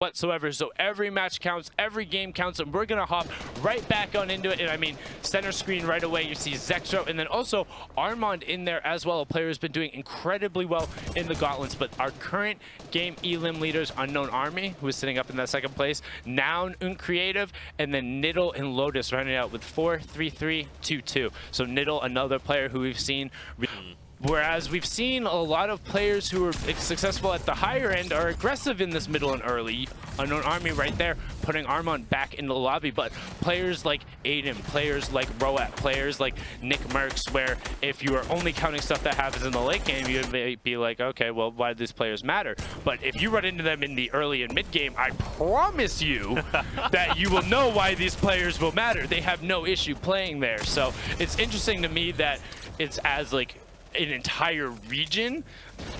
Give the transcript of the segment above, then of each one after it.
whatsoever. So every match counts, every game counts, and we're gonna hop right back on into it. And I mean, center screen right away, you see Zexro, and then also Armand in there as well, a player who's been doing incredibly well in the Gauntlets. But our current game elim leaders, Unknown Army, who is sitting up in that second place, Noun and Creative, and then Niddle and Lotus running out with 4-3-3-2-2. So Niddle, another player who we've seen. Whereas we've seen a lot of players who are successful at the higher end are aggressive in this middle and early. Unknown Army right there, putting Armand back into the lobby. But players like Aiden, players like Roat, players like Nick Merckx, where if you are only counting stuff that happens in the late game, you may be like, okay, well, why do these players matter? But if you run into them in the early and mid game, I promise you that you will know why these players will matter. They have no issue playing there. So it's interesting to me that it's as like an entire region.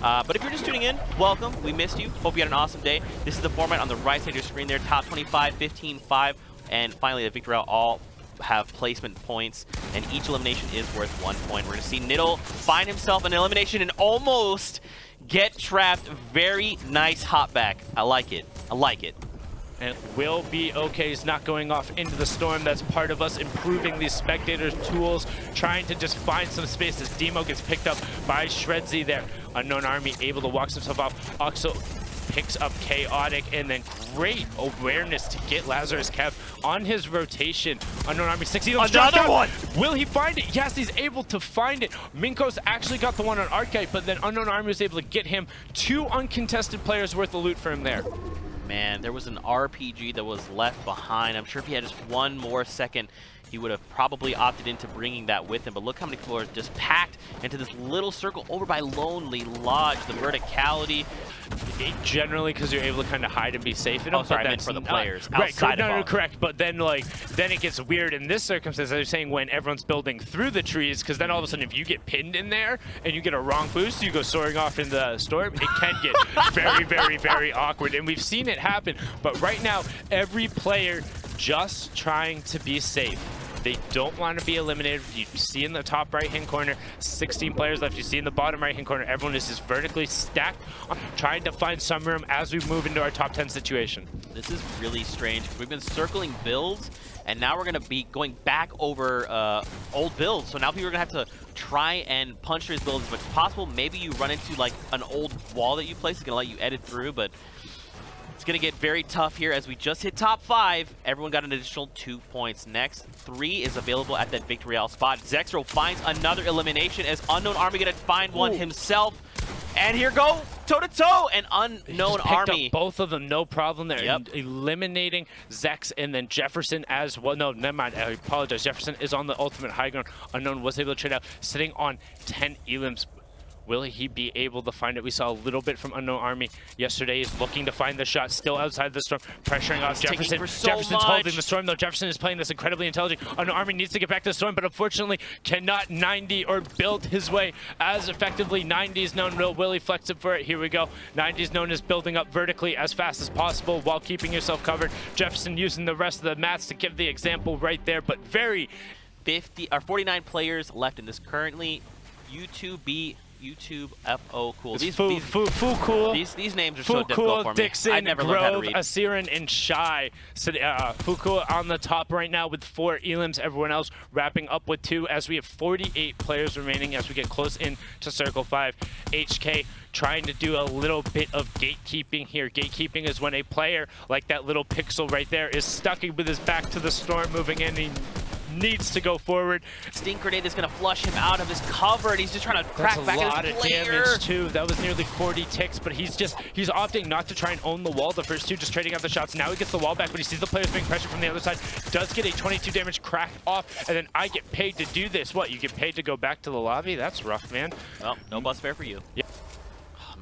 But if you're just tuning in, welcome. We missed you. Hope you had an awesome day. This is the format on the right side of your screen there. Top 25, 15, 5, and finally the Victory Royale all have placement points, and each elimination is worth 1 point. We're going to see Niddle find himself an elimination and almost get trapped. Very nice hop back. I like it. I like it. And will be okay. He's not going off into the storm. That's part of us improving these spectators' tools, trying to just find some space as Demo gets picked up by Shredzy there. Unknown Army able to walk himself off. Oxo picks up Chaotic, and then great awareness to get Lazarus Kev on his rotation. Unknown Army 60. Another one! Will he find it? Yes, he's able to find it. Minko's actually got the one on Archetype, but then Unknown Army was able to get him 2 uncontested players worth of loot for him there. Man, there was an RPG that was left behind. I'm sure if he had just 1 more second, he would have probably opted into bringing that with him. But look how many people are just packed into this little circle over by Lonely Lodge. The verticality. Generally, because you're able to kind of hide and be safe. Oh, sorry, I meant for the players outside no, correct. But then, then it gets weird in this circumstance. I was saying when everyone's building through the trees, because then all of a sudden, if you get pinned in there and you get a wrong boost, you go soaring off in the storm. It can get very, very, very awkward, and we've seen it happen. But right now, every player just trying to be safe. They don't want to be eliminated. You see in the top right-hand corner, 16 players left. You see in the bottom right-hand corner, everyone is just vertically stacked, trying to find some room as we move into our top 10 situation. This is really strange. We've been circling builds, and now we're going to be going back over old builds. So now people are going to have to try and punch through his builds as much as possible. Maybe you run into like an old wall that you place. It's going to let you edit through, but it's going to get very tough here as we just hit top 5. Everyone got an additional 2 points. Next 3 is available at that Victory Royale spot. Zexro finds another elimination as Unknown Army going to find one himself. And here go, toe-to-toe, and Unknown Army. Up both of them, no problem there. Yep. Eliminating Zex, and then Jefferson as well. No, never mind, I apologize. Jefferson is on the ultimate high ground. Unknown was able to trade out, sitting on 10 elims. Will he be able to find it? We saw a little bit from Unknown Army yesterday. He's looking to find the shot, still outside the storm, pressuring off Jefferson. Jefferson's holding the storm, though. Jefferson is playing this incredibly intelligent. Unknown Army needs to get back to the storm, but unfortunately cannot 90 or build his way as effectively. 90's known. Will he flex it for it? Here we go. 90's known as building up vertically as fast as possible while keeping yourself covered. Jefferson using the rest of the mats to give the example right there, but very 49 players left in this currently. YouTube FO cool. These cool. These names are so difficult for me. Dixon, I never learned how to Grove, read. Asiran, and Shy. So, Fuku on the top right now with 4 elims. Everyone else wrapping up with 2 as we have 48 players remaining as we get close in to Circle 5. HK trying to do a little bit of gatekeeping here. Gatekeeping is when a player, like that little pixel right there, is stuck with his back to the storm moving in. He needs to go forward. Stink Grenade is going to flush him out of his cover, and he's just trying to crack back at his player. That's a lot of damage, too. That was nearly 40 ticks, but he's opting not to try and own the wall the first 2, just trading out the shots. Now he gets the wall back, but he sees the players being pressured from the other side. Does get a 22 damage cracked off, and then I get paid to do this. What, you get paid to go back to the lobby? That's rough, man. Well, no bus fare for you. Yeah.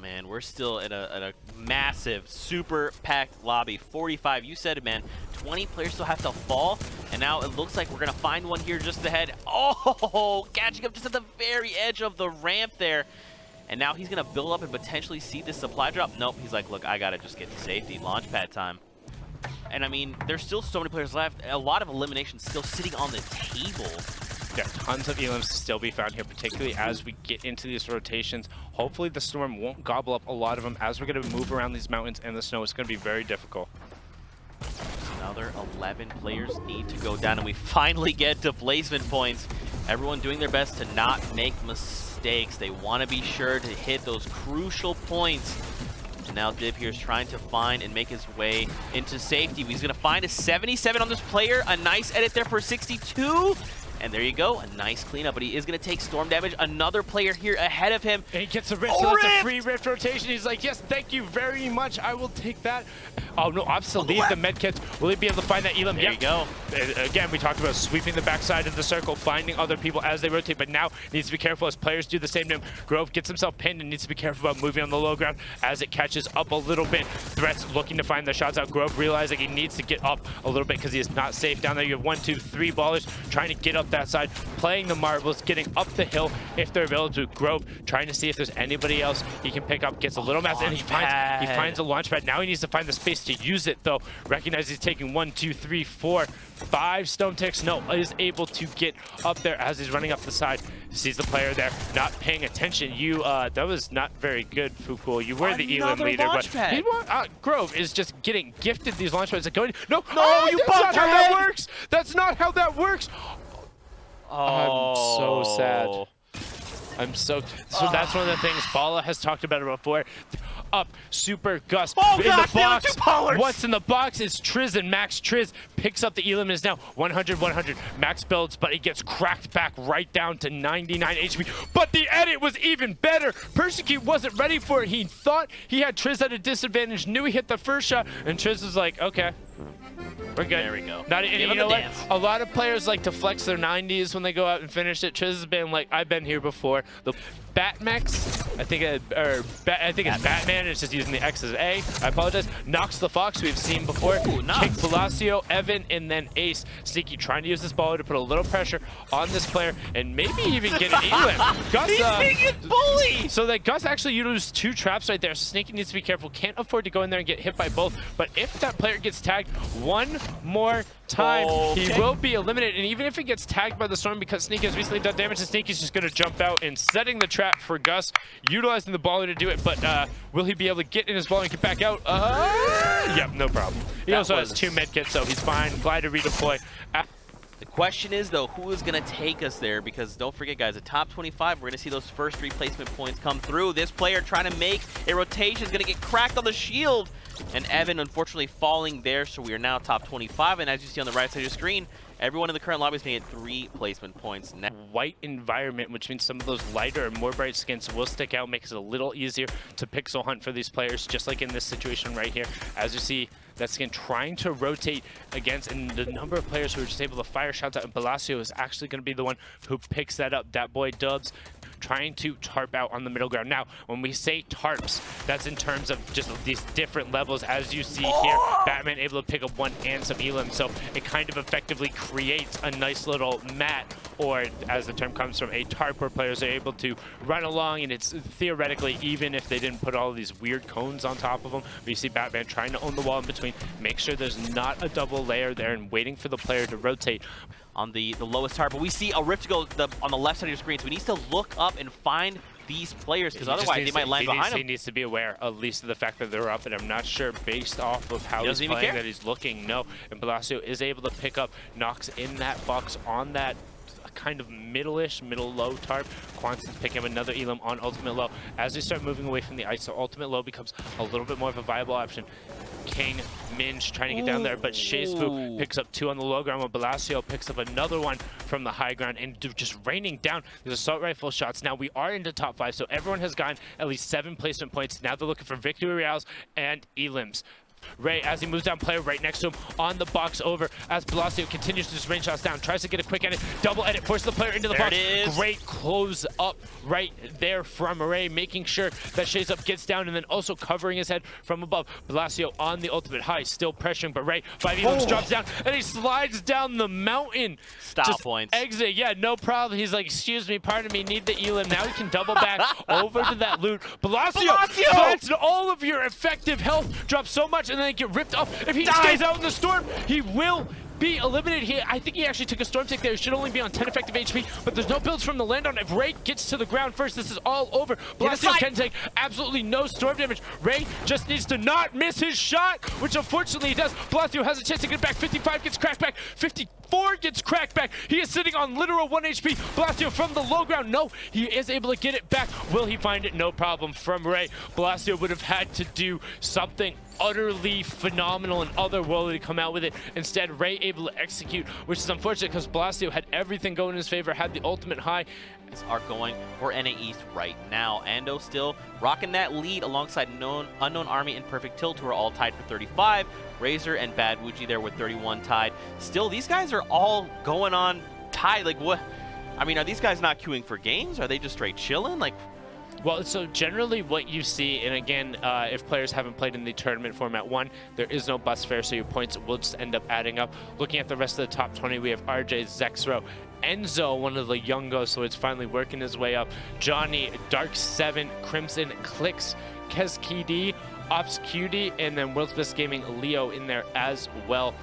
Man, we're still in a massive, super packed lobby. 45, you said it, man. 20 players still have to fall, and now it looks like we're going to find one here just ahead. Oh, catching up just at the very edge of the ramp there. And now he's going to build up and potentially see this supply drop. Nope, he's like, look, I got to just get to safety. Launchpad time. And I mean, there's still so many players left. A lot of eliminations still sitting on the table. There are tons of elims to still be found here, particularly as we get into these rotations. Hopefully the storm won't gobble up a lot of them as we're going to move around these mountains and the snow. It's going to be very difficult. Another 11 players need to go down, and we finally get to placement points. Everyone doing their best to not make mistakes. They want to be sure to hit those crucial points. And now Dib here is trying to find and make his way into safety. He's going to find a 77 on this player. A nice edit there for 62. And there you go, a nice cleanup, but he is going to take storm damage. Another player here ahead of him. And he gets a rift, so that's a free rift rotation. He's like, yes, thank you very much. I will take that. Oh, no, Ops to leave the medkits. Will he be able to find that Elim? There you go. Again, we talked about sweeping the backside of the circle, finding other people as they rotate, but now needs to be careful as players do the same to him. Grove gets himself pinned and needs to be careful about moving on the low ground as it catches up a little bit. Threats looking to find the shots out. Grove realizing he needs to get up a little bit because he is not safe down there. You have 1, 2, 3 ballers trying to get up that side, playing the marbles, getting up the hill if they're available to. Grove trying to see if there's anybody else he can pick up, gets a little mess, and he finds a launch pad. Now he needs to find the space to use it, though. Recognize he's taking 1, 2, 3, 4, 5 stone ticks. No, is able to get up there as he's running up the side. Sees the player there, not paying attention. That was not very good, Fukul. You were the Elim leader, but Grove is just getting gifted these launch pads. Going, no, you bumped your head. That's not how that works. I'm so sad. So that's one of the things Bala has talked about before. Up, super Gus in the box. What's in the box is Triz and Max. Triz picks up the Elim and is now 100. Max builds, but he gets cracked back right down to 99 HP. But the edit was even better. Persecute wasn't ready for it. He thought he had Triz at a disadvantage, knew he hit the first shot, and Triz was like, okay. We're good. There we go. You know what? A lot of players like to flex their 90s when they go out and finish it. Triz has been like, I've been here before. The Batmex, I think it's Batman. It's just using the X as A. I apologize. Nox the Fox, we've seen before. Ooh, nice. Kick Palacio, Evan, and then Ace. Sneaky trying to use this ball to put a little pressure on this player and maybe even get an Elim. Gus, he's being a bully! So that Gus actually used 2 traps right there. So Sneaky needs to be careful. Can't afford to go in there and get hit by both. But if that player gets tagged one more time, he will be eliminated. And even if he gets tagged by the storm, because Sneaky has recently done damage, Sneaky's just going to jump out and setting the trap for Gus, utilizing the baller to do it. But will he be able to get in his ball and get back out? Yep, no problem. He also has 2 medkits, so he's fine. Glad to redeploy. The question is, though, who is going to take us there? Because don't forget, guys, the top 25, we're going to see those first replacement points come through. This player trying to make a rotation is going to get cracked on the shield. And Evan, unfortunately, falling there, so we are now top 25. And as you see on the right side of your screen, everyone in the current lobby is going to get 3 placement points. White environment, which means some of those lighter and more bright skins will stick out, makes it a little easier to pixel hunt for these players, just like in this situation right here. As you see, that skin trying to rotate against, and the number of players who are just able to fire shots out, and Palacio is actually going to be the one who picks that up. That boy Dubs trying to tarp out on the middle ground. Now, when we say tarps, that's in terms of just these different levels. As you see here, Batman able to pick up 1 and some Elim, so it kind of effectively creates a nice little mat, or as the term comes from, a tarp where players are able to run along, and it's theoretically, even if they didn't put all of these weird cones on top of them, we see Batman trying to own the wall in between, make sure there's not a double layer there, and waiting for the player to rotate. On the lowest tarp, but we see a rift go on the left side of your screen, so we need to look up and find these players, because otherwise they might land behind him. He needs to be aware, at least of the fact that they're up, and I'm not sure based off of how he's playing that he's looking. No, and Palacio is able to pick up Nox in that box on that kind of middle-ish, middle-low tarp. Quanson's picking up another Elim on ultimate low. As we start moving away from the ice, so ultimate low becomes a little bit more of a viable option. King, Minge trying to get down there, but Shazefu picks up 2 on the low ground, while Palacio picks up another one from the high ground, and just raining down these assault rifle shots. Now we are into top 5, so everyone has gotten at least 7 placement points. Now they're looking for victory royales and Elims. Ray, as he moves down, player right next to him on the box over, as Palacio continues to just range shots down, tries to get a quick edit, double edit, forces the player into the box. Great close up right there from Ray, making sure that Shazefu gets down, and then also covering his head from above. Palacio on the ultimate high, still pressuring, but Ray, 5 Elims drops down, and he slides down the mountain. Stop points. Exit, yeah, no problem. He's like, excuse me, pardon me, need the Elim. Now he can double back over to that loot. Palacio! That's all of your effective health drops so much, and then get ripped up. If he stays out in the storm, he will be eliminated here. I think he actually took a storm tick there. He should only be on 10 effective HP, but there's no builds from the land on. If Ray gets to the ground first, this is all over. Blasio can take absolutely no storm damage. Ray just needs to not miss his shot, which unfortunately he does. Blasio has a chance to get back. 55 gets cracked back. 54 gets cracked back. He is sitting on literal 1 HP. Blasio from the low ground. No, he is able to get it back. Will he find it? No problem from Ray. Blasio would have had to do something utterly phenomenal and otherworldly to come out with it. Instead, Ray able to execute, which is unfortunate because Blasio had everything going in his favor, had the ultimate high. Are going for NAEs right now. Ando still rocking that lead alongside Unknown Army and Perfect Tilt, who are all tied for 35. Razor and Bad Wuji there with 31 tied. Still, these guys are all going on tied. Like, what? I mean, are these guys not queuing for games? Are they just straight chilling? Like, well, so generally what you see, and again, if players haven't played in the tournament format 1, there is no bus fare, so your points will just end up adding up. Looking at the rest of the top 20, we have RJ, Zexro, Enzo, one of the youngos, so it's finally working his way up. Johnny, Dark 7, Crimson, Clicks, Keskd, Ops QD, and then World's Best Gaming, Leo in there as well.